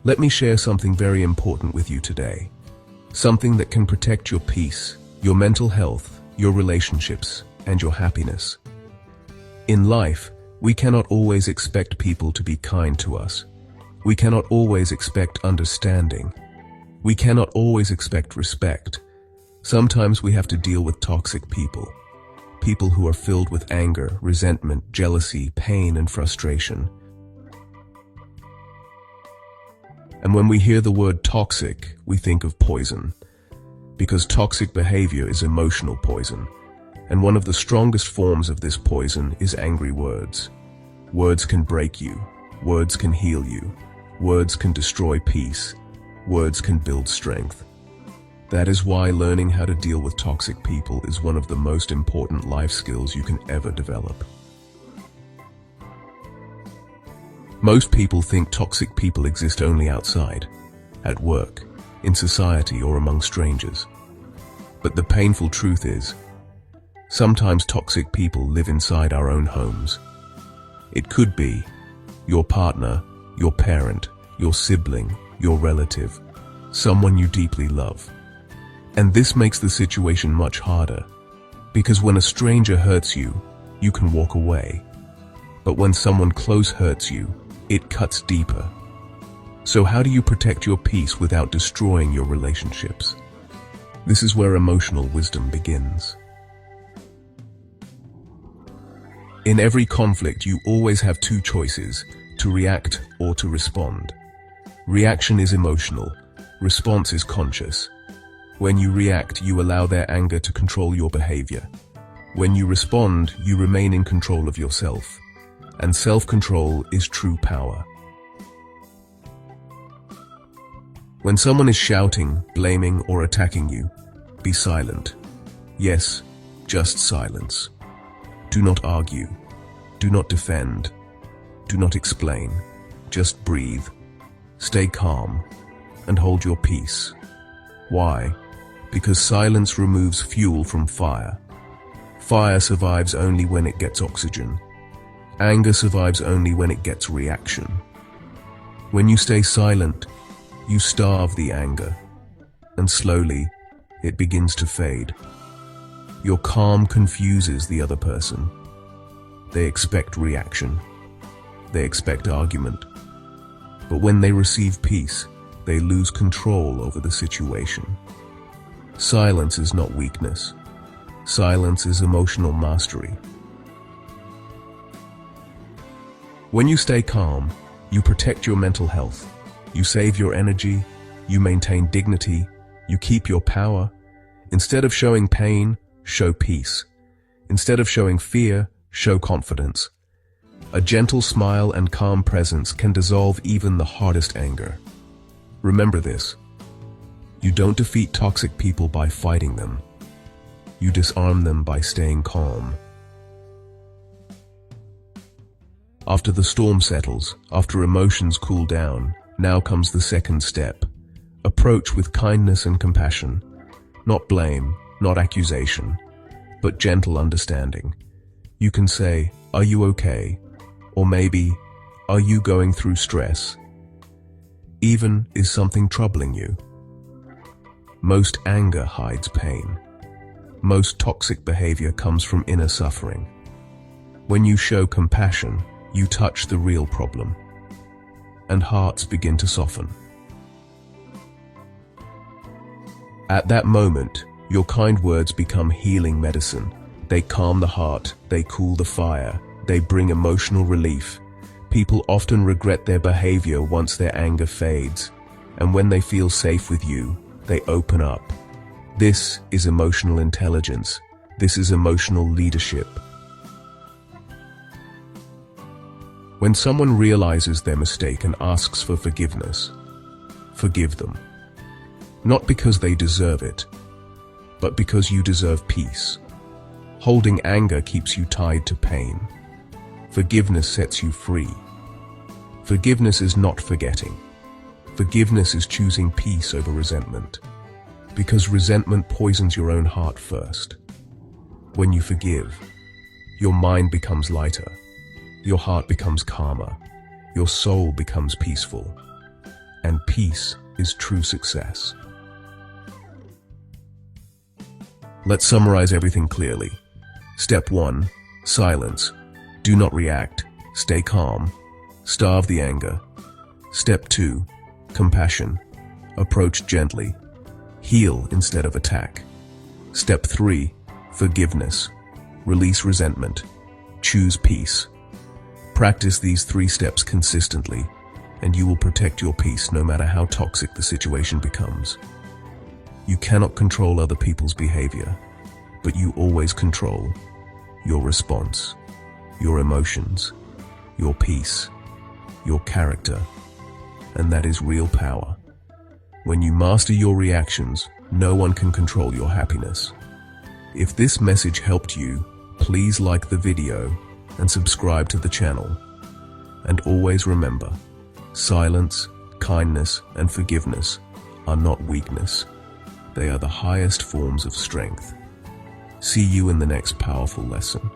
Let me share something very important with you today. Something that can protect your peace, your mental health, your relationships, and your happiness. In life, we cannot always expect people to be kind to us. We cannot always expect understanding. We cannot always expect respect. Sometimes we have to deal with toxic people. People who are filled with anger, resentment, jealousy, pain, and frustration. And when we hear the word toxic, we think of poison. Because toxic behavior is emotional poison. And one of the strongest forms of this poison is angry words. Words can break you. Words can heal you. Words can destroy peace. Words can build strength. That is why learning how to deal with toxic people is one of the most important life skills you can ever develop. Most people think toxic people exist only outside, at work, in society, or among strangers. But the painful truth is, sometimes toxic people live inside our own homes. It could be your partner, your parent, your sibling, your relative, someone you deeply love. And this makes the situation much harder, because when a stranger hurts you, you can walk away. But when someone close hurts you, it cuts deeper. So how do you protect your peace without destroying your relationships? This is where emotional wisdom begins. In every conflict, you always have two choices, to react or to respond. Reaction is emotional, response is conscious. When you react, you allow their anger to control your behavior. When you respond, you remain in control of yourself. And self-control is true power. When someone is shouting, blaming, or attacking you, be silent. Yes, just silence. Do not argue. Do not defend. Do not explain. Just breathe. Stay calm and hold your peace. Why? Because silence removes fuel from fire. Fire survives only when it gets oxygen. Anger survives only when it gets reaction. When you stay silent, you starve the anger, and slowly, it begins to fade. Your calm confuses the other person. They expect reaction. They expect argument. But when they receive peace, they lose control over the situation. Silence is not weakness. Silence is emotional mastery. When you stay calm, you protect your mental health. You save your energy. You maintain dignity. You keep your power. Instead of showing pain, show peace. Instead of showing fear, show confidence. A gentle smile and calm presence can dissolve even the hardest anger. Remember this. You don't defeat toxic people by fighting them. You disarm them by staying calm. After the storm settles, after emotions cool down, now comes the second step. Approach with kindness and compassion. Not blame, not accusation, but gentle understanding. You can say, "Are you okay?" Or maybe, "Are you going through stress?" Even, "Is something troubling you?" Most anger hides pain. Most toxic behavior comes from inner suffering. When you show compassion, you touch the real problem, and hearts begin to soften. At that moment, your kind words become healing medicine. They calm the heart, they cool the fire, they bring emotional relief. People often regret their behavior once their anger fades, and when they feel safe with you, they open up. This is emotional intelligence. This is emotional leadership. When someone realizes their mistake and asks for forgiveness, forgive them. Not because they deserve it, but because you deserve peace. Holding anger keeps you tied to pain. Forgiveness sets you free. Forgiveness is not forgetting. Forgiveness is choosing peace over resentment. Because resentment poisons your own heart first. When you forgive, your mind becomes lighter. Your heart becomes calmer. Your soul becomes peaceful. and peace is true success. Let's summarize everything clearly. Step 1. Silence. Do not react. Stay calm. Starve the anger. Step 2. Compassion. Approach gently. Heal instead of attack. Step 3. Forgiveness. Release resentment. Choose peace. Practice these 3 steps consistently, and you will protect your peace no matter how toxic the situation becomes. You cannot control other people's behavior, but you always control your response, your emotions, your peace, your character, and that is real power. When you master your reactions, no one can control your happiness. If this message helped you, please like the video and subscribe to the channel. And always remember, silence, kindness, and forgiveness are not weakness. They are the highest forms of strength. See you in the next powerful lesson.